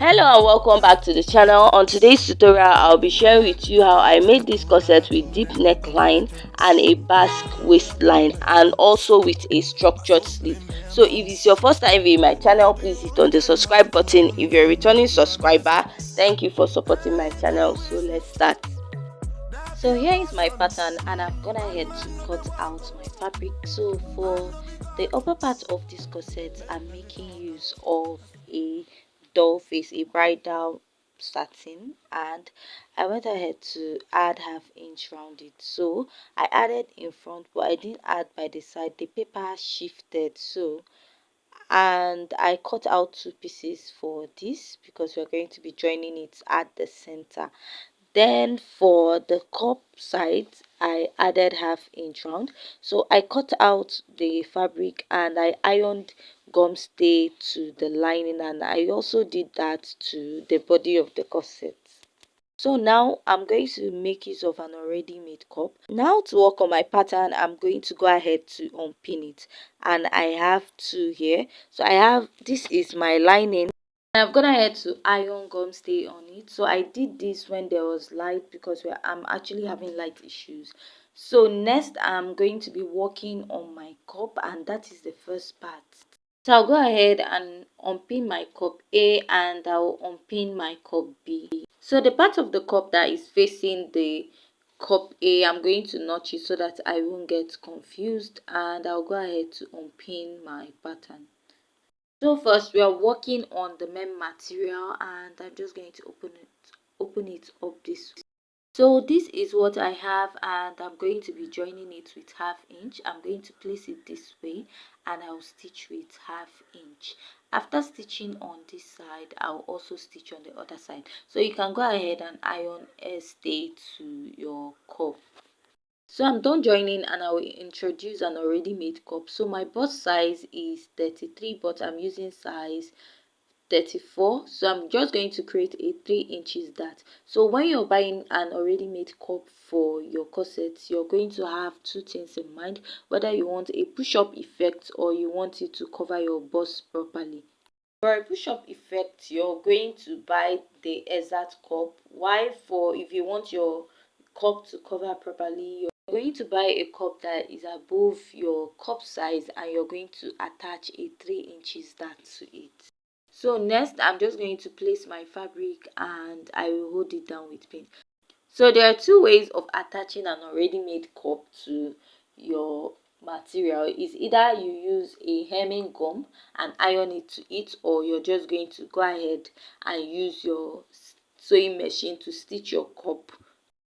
Hello and welcome back to the channel. On today's tutorial, I'll be sharing with you how I made this corset with deep neckline and a basque waistline, and also with a structured sleeve. So if it's your first time viewing my channel, please hit on the subscribe button. If you're a returning subscriber, thank you for supporting my channel. So let's start. So here is my pattern, and I've gone ahead to cut out my fabric. So for the upper part of this corset, I'm making use of a doll face, a bridal satin, and I went ahead to add ½ inch round it. So I added in front, but I didn't add by the side. The paper shifted, so and I cut out 2 pieces for this because we're going to be joining it at the center. Then for the cup side, I added ½ inch round. So I cut out the fabric and I ironed gum stay to the lining, and I also did that to the body of the corset. So now I'm going to make use of an already made cup. Now to work on my pattern, I'm going to go ahead to unpin it, and I have 2 here. So I have, this is my lining. I've gone ahead to iron gum stay on it. So I did this when there was light because I'm actually having light issues. So next I'm going to be working on my cup, and that is the first part. So I'll go ahead and unpin my cup A, and I'll unpin my cup B. So the part of the cup that is facing the cup A, I'm going to notch it so that I won't get confused, and I'll go ahead to unpin my pattern. So first we are working on the main material, and I'm just going to open it up this way. So this is what I have, and I'm going to be joining it with ½ inch. I'm going to place it this way, and I'll stitch with ½ inch. After stitching on this side, I'll also stitch on the other side. So you can go ahead and iron a stay to your cup. So I'm done joining, and I will introduce an already made cup. So my bust size is 33, but I'm using size 34. So I'm just going to create a 3 inches dart. So when you're buying an already made cup for your corset, you're going to have 2 things in mind: whether you want a push-up effect or you want it to cover your bust properly. For a push-up effect, you're going to buy the exact cup, while for if you want your cup to cover properly, you're going to buy a cup that is above your cup size, and you're going to attach a 3 inches dart to it. So next, I'm just going to place my fabric and I will hold it down with pin. So there are 2 ways of attaching an already made cup to your material. Is either you use a hemming gum and iron it to it, or you're just going to go ahead and use your sewing machine to stitch your cup.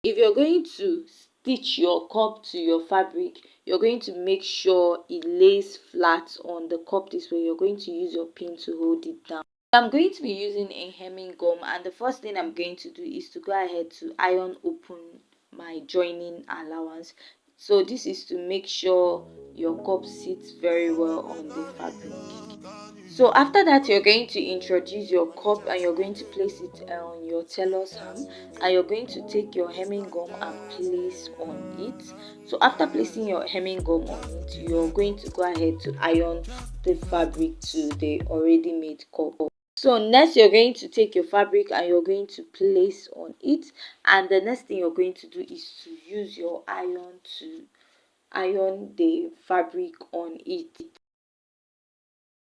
If you're going to stitch your cup to your fabric, you're going to make sure it lays flat on the cup this way. You're going to use your pin to hold it down. I'm going to be using a hemming gum, and the first thing I'm going to do is to go ahead to iron open my joining allowance. So this is to make sure your cup sits very well on the fabric. So after that, you're going to introduce your cup, and you're going to place it on your tailor's ham, and you're going to take your hemming gum and place on it. So after placing your hemming gum on it, you're going to go ahead to iron the fabric to the already made cup. So next, you're going to take your fabric and you're going to place on it, and the next thing you're going to do is to use your iron to iron the fabric on it.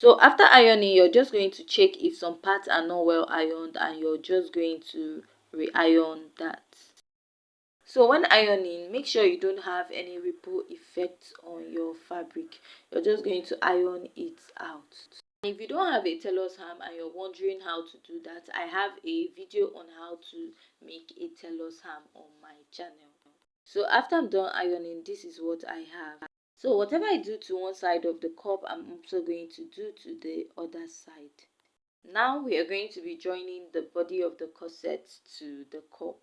So after ironing, you're just going to check if some parts are not well ironed, and you're just going to re-iron that. So when ironing, make sure you don't have any ripple effects on your fabric. You're just going to iron it out. If you don't have a tailor's ham and you're wondering how to do that, I have a video on how to make a tailor's ham on my channel. So after I'm done ironing, this is what I have. So whatever I do to one side of the cup, I'm also going to do to the other side. Now we are going to be joining the body of the corset to the cup,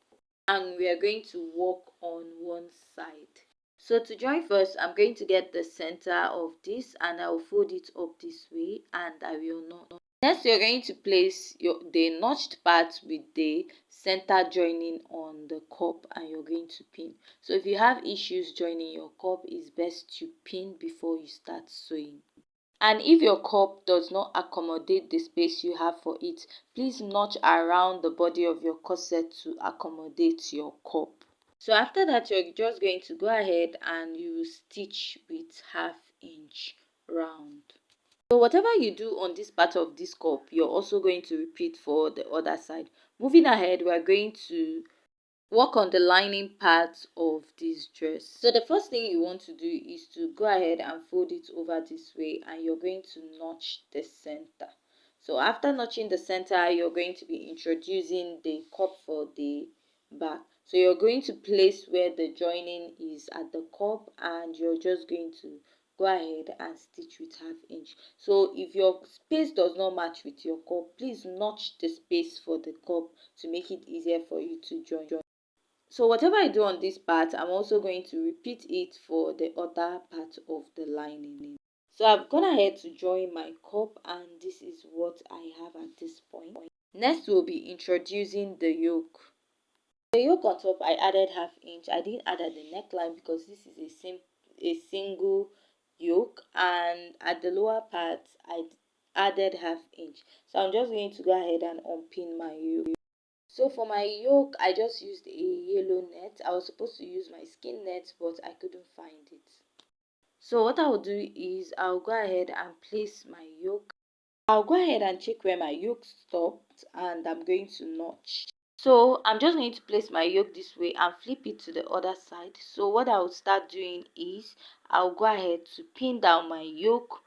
and we are going to work on one side. So to join first, I'm going to get the center of this, and I will fold it up this way, and I will knot. Next, you're going to place the notched part with the center joining on the cup, and you're going to pin. So if you have issues joining your cup, it's best to pin before you start sewing. And if your cup does not accommodate the space you have for it, please notch around the body of your corset to accommodate your cup. So after that, you're just going to go ahead and you will stitch with 1/2 inch round. So whatever you do on this part of this cup, you're also going to repeat for the other side. Moving ahead, we are going to work on the lining part of this dress. So the first thing you want to do is to go ahead and fold it over this way, and you're going to notch the center. So after notching the center, you're going to be introducing the cup for the back. So you're going to place where the joining is at the cup, and you're just going to go ahead and stitch with 1/2 inch. So if your space does not match with your cup, please notch the space for the cup to make it easier for you to join. So whatever I do on this part, I'm also going to repeat it for the other part of the lining. So I've gone ahead to join my cup, and this is what I have at this point. Next, we'll be introducing the yoke. The yoke on top, I added 1/2 inch. I didn't add at the neckline because this is a single yoke, and at the lower part, I added 1/2 inch. So I'm just going to go ahead and unpin my yoke. So for my yoke, I just used a yellow net. I was supposed to use my skin net, but I couldn't find it. So what I'll do is I'll go ahead and place my yoke. I'll go ahead and check where my yoke stopped, and I'm going to notch. So I'm just going to place my yoke this way and flip it to the other side. So what I'll start doing is I'll go ahead to pin down my yoke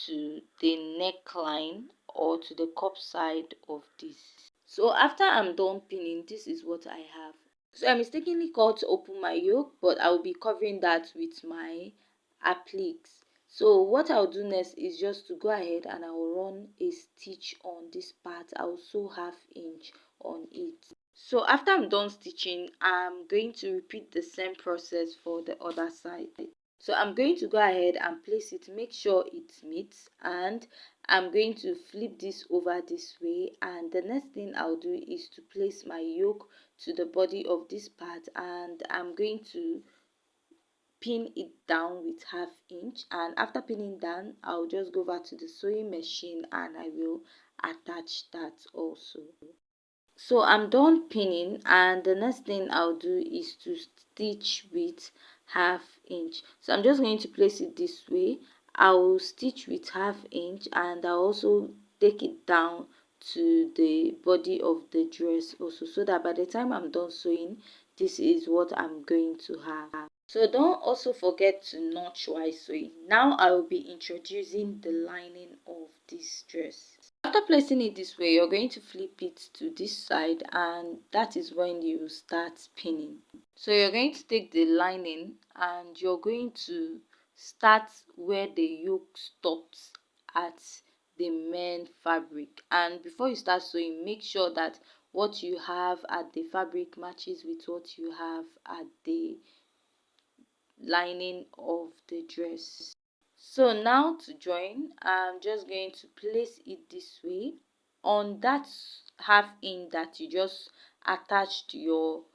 to the neckline or to the cup side of this. So after I'm done pinning, this is what I have. So I mistakenly called to open my yoke, but I will be covering that with my appliques. So what I'll do next is just to go ahead and I will run a stitch on this part. I'll sew 1/2 inch on it. So after I'm done stitching, I'm going to repeat the same process for the other side. So I'm going to go ahead and place it, make sure it meets, and I'm going to flip this over this way, and the next thing I'll do is to place my yoke to the body of this part, and I'm going to pin it down with 1/2 inch, and after pinning down, I'll just go over to the sewing machine and I will attach that also. So I'm done pinning, and the next thing I'll do is to stitch with 1/2 inch. So I'm just going to place it this way. I will stitch with 1/2 inch, and I'll also take it down to the body of the dress also, so that by the time I'm done sewing, this is what I'm going to have. So don't also forget to notch while sewing. Now I will be introducing the lining of this dress. After placing it this way, you're going to flip it to this side, and that is when you start pinning. So you're going to take the lining and you're going to start where the yoke stops at the main fabric. And before you start sewing, make sure that what you have at the fabric matches with what you have at the lining of the dress. So now to join, I'm just going to place it this way on that 1/2 inch that you just attached your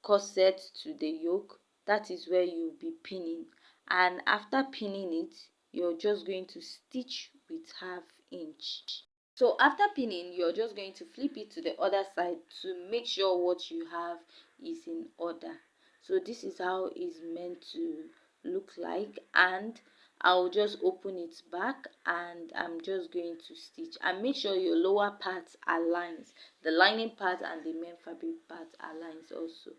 corset to the yoke. That is where you'll be pinning, and after pinning it, you're just going to stitch with 1/2 inch. So after pinning, you're just going to flip it to the other side to make sure what you have is in order. So this is how it's meant to look like, and I'll just open it back and I'm just going to stitch, and make sure your lower part aligns, the lining part and the main fabric part aligns also.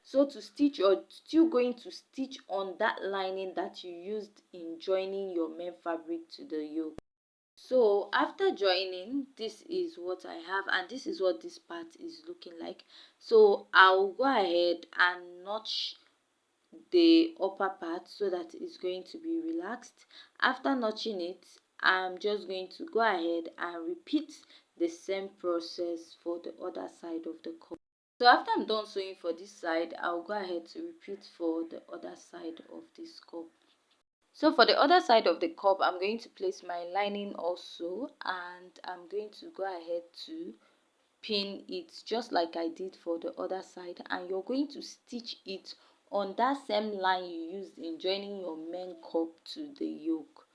So to stitch, you're still going to stitch on that lining that you used in joining your main fabric to the yoke. So after joining, this is what I have, and this is what this part is looking like. So I'll go ahead and notch the upper part so that it's going to be relaxed. After notching it, I'm just going to go ahead and repeat the same process for the other side of the cup. So after I'm done sewing for this side, I'll go ahead to repeat for the other side of this cup. So for the other side of the cup, I'm going to place my lining also, and I'm going to go ahead to pin it just like I did for the other side, and you're going to stitch it on that same line you used in joining your main cup to the yoke.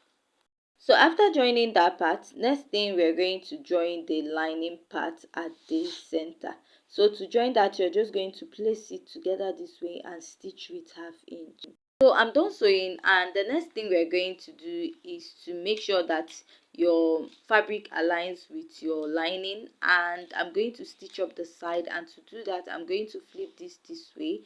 So after joining that part, next thing we're going to join the lining part at the center. So to join that, you're just going to place it together this way and stitch with 1/2 inch. So I'm done sewing, and the next thing we're going to do is to make sure that your fabric aligns with your lining, and I'm going to stitch up the side. And to do that, I'm going to flip this way,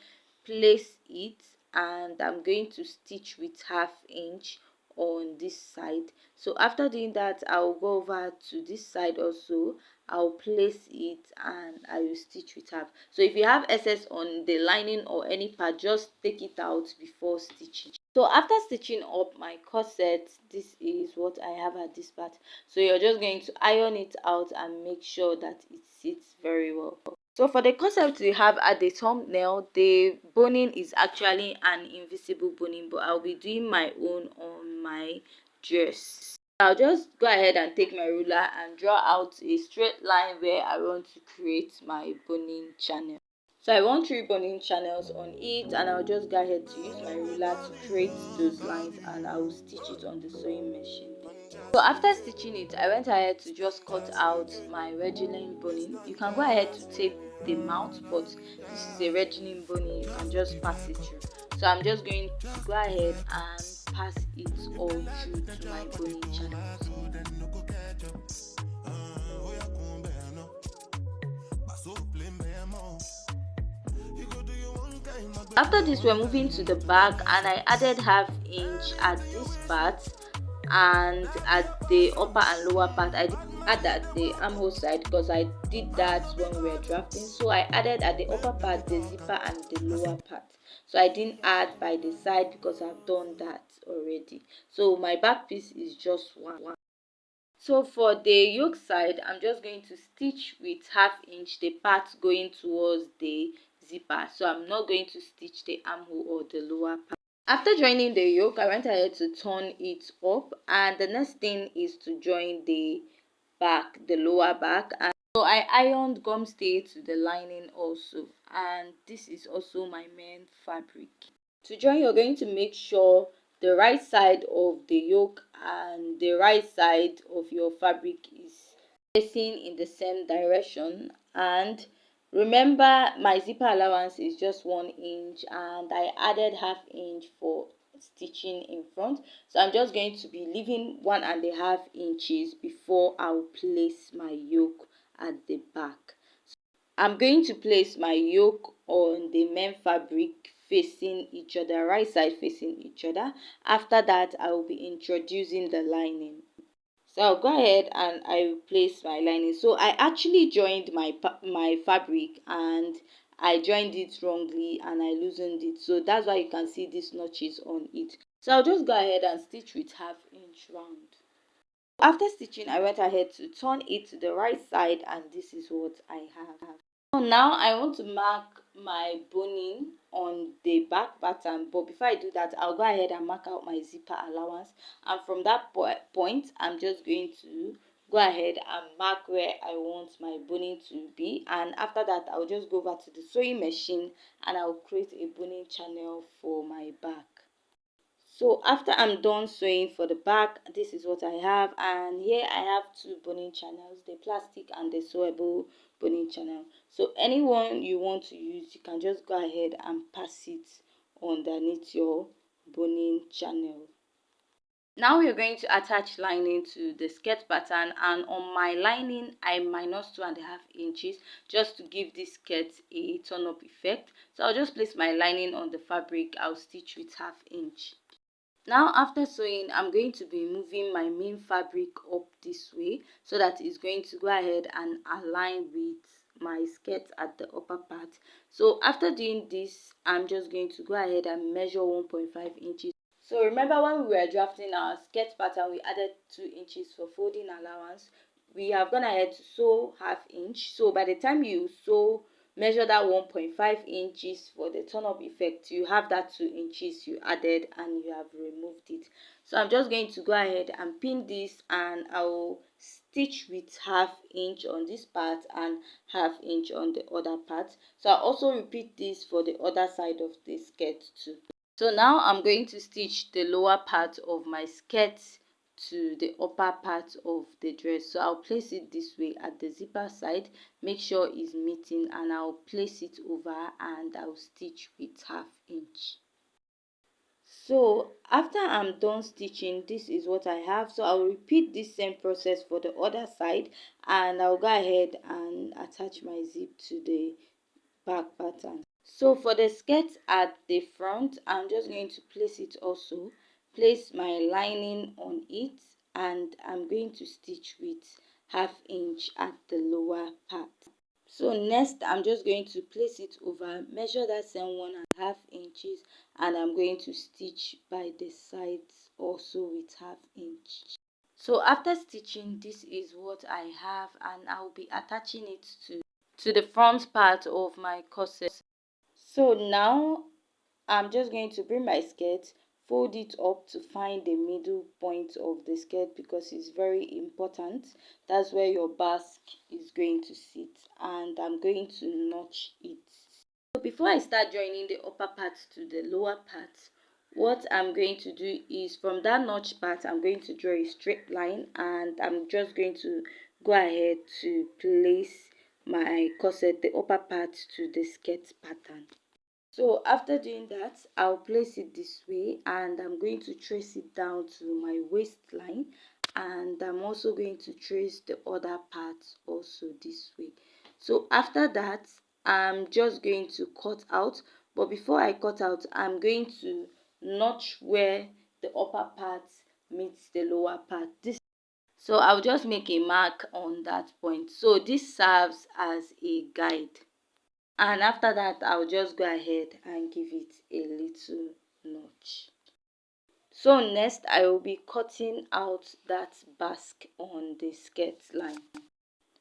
place it, and I'm going to stitch with 1/2 inch on this side. So after doing that, I'll go over to this side also. I'll place it and I will stitch with 1/2. So if you have excess on the lining or any part, just take it out before stitching. So after stitching up my corset, this is what I have at this part. So you're just going to iron it out and make sure that it sits very well. So for the concept we have at the thumbnail, the boning is actually an invisible boning, but I'll be doing my own on my dress. I'll just go ahead and take my ruler and draw out a straight line where I want to create my boning channel. So I want 3 boning channels on it, and I'll just go ahead to use my ruler to create those lines, and I will stitch it on the sewing machine. So after stitching it, I went ahead to just cut out my Regilene boning. You can go ahead to tape the mouth, but this is a Regilene boning, you can just pass it through. So I'm just going to go ahead and pass it all through to my boning channels. After this, we're moving to the back, and I added 1/2 inch at this part, and at the upper and lower part I did add at the armhole side because I did that when we were drafting. So I added at the upper part the zipper and the lower part. So I didn't add by the side because I've done that already. So my back piece is just one. So for the yoke side, I'm just going to stitch with 1/2 inch the part going towards the zipper. So I'm not going to stitch the armhole or the lower part. After joining the yoke, I went ahead to turn it up, and the next thing is to join the back, the lower back. And so I ironed gum stay to the lining also, and this is also my main fabric. To join, you're going to make sure the right side of the yoke and the right side of your fabric is facing in the same direction. And remember, my zipper allowance is just 1 inch, and I added 1/2 inch for stitching in front. So I'm just going to be leaving 1.5 inches before I'll place my yoke at the back. I'm going to place my yoke on the main fabric facing each other, right side facing each other. After that, I will be introducing the lining. So I'll go ahead and I will place my lining. So I actually joined my fabric, and I joined it wrongly and I loosened it. So that's why you can see these notches on it. So I'll just go ahead and stitch with 1/2 inch round. After stitching, I went ahead to turn it to the right side, and this is what I have. So now I want to mark my boning on the back pattern, but before I do that, I'll go ahead and mark out my zipper allowance, and from that point I'm just going to go ahead and mark where I want my boning to be. And after that, I'll just go over to the sewing machine and I'll create a boning channel for my back. So after I'm done sewing for the back, this is what I have, and here I have 2 boning channels, the plastic and the sewable boning channel. So anyone you want to use, you can just go ahead and pass it underneath your boning channel. Now we're going to attach lining to the skirt pattern, and on my lining I minus 2.5 inches just to give this skirt a turn up effect. So I'll just place my lining on the fabric. I'll stitch with 1/2 inch. Now after sewing, I'm going to be moving my main fabric up this way so that it's going to go ahead and align with my skirt at the upper part. So after doing this, I'm just going to go ahead and measure 1.5 inches. So remember, when we were drafting our skirt pattern, we added 2 inches for folding allowance. We have gone ahead to sew 1/2 inch. So by the time you sew, measure that 1.5 inches for the turn up effect, you have that 2 inches you added and you have removed it. So I'm just going to go ahead and pin this, and I will stitch with 1/2 inch on this part and 1/2 inch on the other part. So I'll also repeat this for the other side of the skirt too. So now I'm going to stitch the lower part of my skirt to the upper part of the dress. So I'll place it this way at the zipper side, make sure it's meeting, and I'll place it over and I'll stitch with 1/2 inch. So after I'm done stitching, this is what I have. So I'll repeat this same process for the other side, and I'll go ahead and attach my zip to the back pattern. So for the skirt at the front, I'm just going to place it also, place my lining on it, and I'm going to stitch with 1/2 inch at the lower part. So next I'm just going to place it over, measure that same 1.5 inches, and I'm going to stitch by the sides also with 1/2 inch. So after stitching, this is what I have, and I'll be attaching it to the front part of my corset. So now I'm just going to bring my skirt, fold it up to find the middle point of the skirt, because it's very important. That's where your basque is going to sit, and I'm going to notch it. So before I start joining the upper part to the lower part, what I'm going to do is, from that notch part, I'm going to draw a straight line, and I'm just going to go ahead to place my corset, the upper part, to the skirt pattern. So after doing that, I'll place it this way, and I'm going to trace it down to my waistline, and I'm also going to trace the other part also this way. So after that, I'm just going to cut out, but before I cut out, I'm going to notch where the upper part meets the lower part. So I'll just make a mark on that point. So this serves as a guide. And after that, I'll just go ahead and give it a little notch. So next, I will be cutting out that basque on the skirt line.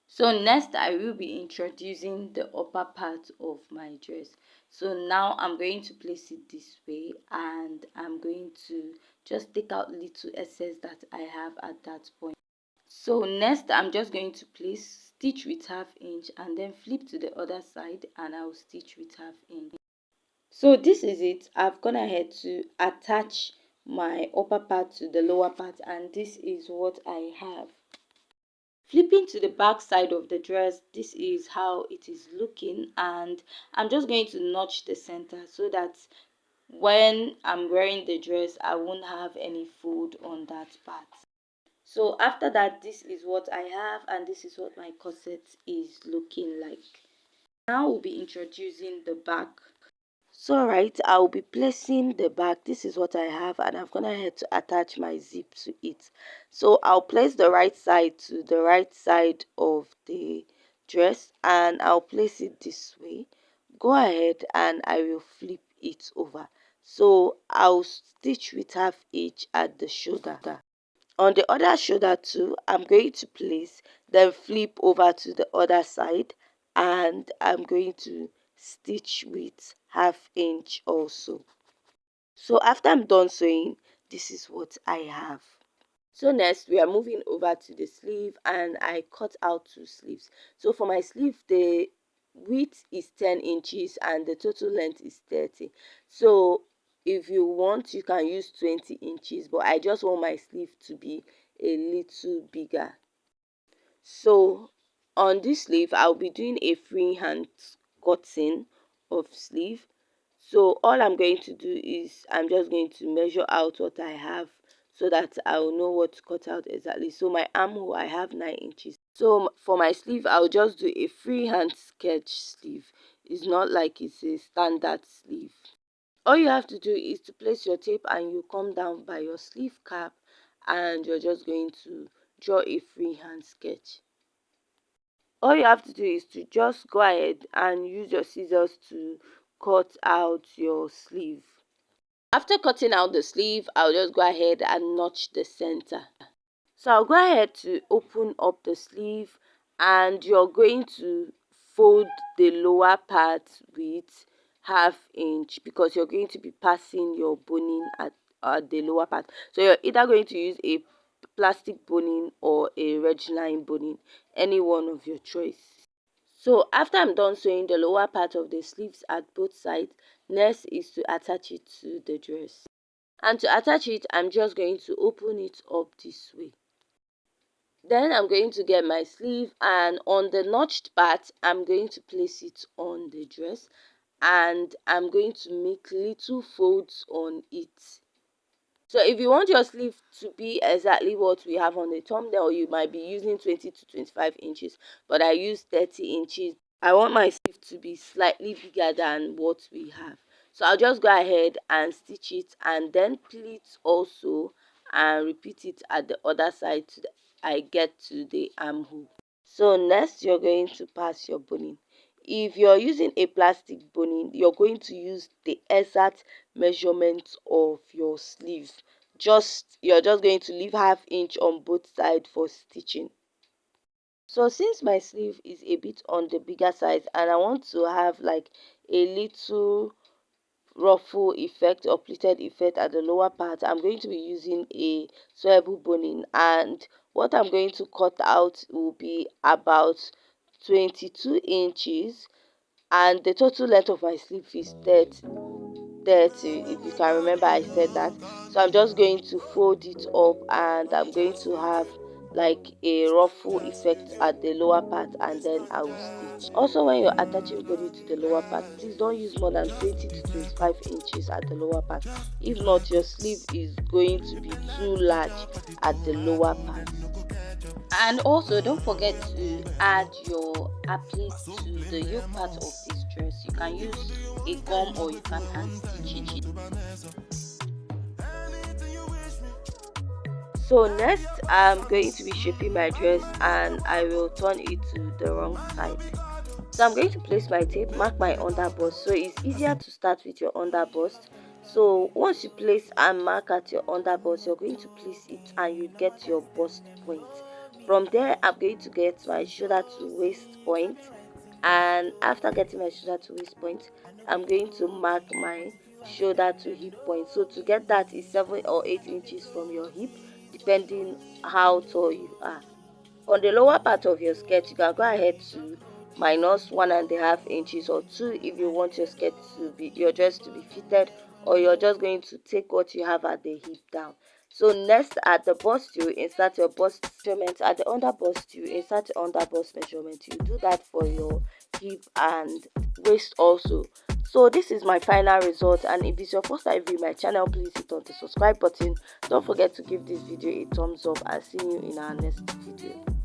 So next, I will be introducing the upper part of my dress. So now I'm going to place it this way, and I'm going to just take out little excess that I have at that point. So next, I'm just going to place, stitch with 1/2 inch, and then flip to the other side, and I'll stitch with 1/2 inch. So this is it. I've gone ahead to attach my upper part to the lower part, and this is what I have. Flipping to the back side of the dress, this is how it is looking, and I'm just going to notch the center so that when I'm wearing the dress, I won't have any fold on that part. So after that, this is what I have, and this is what my corset is looking like. Now we'll be introducing the back. So alright, I'll be placing the back. This is what I have, and I'm gonna head to attach my zip to it. So I'll place the right side to the right side of the dress, and I'll place it this way. Go ahead and I will flip it over. So I'll stitch with 1/2 inch at the shoulder. On the other shoulder too, I'm going to place, then flip over to the other side, and I'm going to stitch with 1/2 inch also. So after I'm done sewing, this is what I have. So next, we are moving over to the sleeve, and I cut out 2 sleeves. So for my sleeve, the width is 10 inches and the total length is 30. So if you want, you can use 20 inches, but I just want my sleeve to be a little bigger. So on this sleeve, I'll be doing a freehand cutting of sleeve. So all I'm going to do is, I'm just going to measure out what I have so that I'll know what to cut out exactly. So my armhole, I have 9 inches. So for my sleeve, I'll just do a freehand sketch sleeve. It's not like it's a standard sleeve. All you have to do is to place your tape, and you come down by your sleeve cap, and you're just going to draw a freehand sketch. All you have to do is to just go ahead and use your scissors to cut out your sleeve. After cutting out the sleeve, I'll just go ahead and notch the center. So I'll go ahead to open up the sleeve, and you're going to fold the lower part with 1/2 inch, because you're going to be passing your boning at the lower part. So you're either going to use a plastic boning or a ridgeline boning, any one of your choice. So after I'm done sewing the lower part of the sleeves at both sides, next is to attach it to the dress. And to attach it, I'm just going to open it up this way. Then I'm going to get my sleeve, and on the notched part I'm going to place it on the dress, and I'm going to make little folds on it. So if you want your sleeve to be exactly what we have on the thumbnail, you might be using 20 to 25 inches, but I use 30 inches. I want my sleeve to be slightly bigger than what we have. So I'll just go ahead and stitch it, and then pleat also, and repeat it at the other side till I get to the armhole. So next you're going to pass your boning. If you're using a plastic boning, you're going to use the exact measurement of your sleeve. You're just going to leave ½ inch on both sides for stitching. So since my sleeve is a bit on the bigger side and I want to have like a little ruffle effect or pleated effect at the lower part, I'm going to be using a sewable boning, and what I'm going to cut out will be about 22 inches, and the total length of my sleeve is 30, if you can remember I said that. So I'm just going to fold it up, and I'm going to have like a ruffle effect at the lower part, and then I will stitch. Also, when you're attaching body to the lower part, please don't use more than 20 to 25 inches at the lower part. If not, your sleeve is going to be too large at the lower part. And also, don't forget to add your applique to the yoke part of this dress. You can use a gum or you can hand stitch it. So next, I'm going to be shaping my dress, and I will turn it to the wrong side. So I'm going to place my tape, mark my underbust. So it's easier to start with your underbust. So once you place and mark at your underbust, you're going to place it and you get your bust point. From there, I'm going to get my shoulder to waist point, and after getting my shoulder to waist point, I'm going to mark my shoulder to hip point. So to get that is 7 or 8 inches from your hip, depending how tall you are. On the lower part of your skirt, you can go ahead to minus 1.5 inches or 2 if you want your skirt to be, your dress to be fitted, or you're just going to take what you have at the hip down. So next, at the bust, you insert your bust measurement. At the under bust, you insert your under bust measurement. You do that for your hip and waist also. So this is my final result, and if it's your first time viewing my channel, please hit on the subscribe button. Don't forget to give this video a thumbs up, and see you in our next video.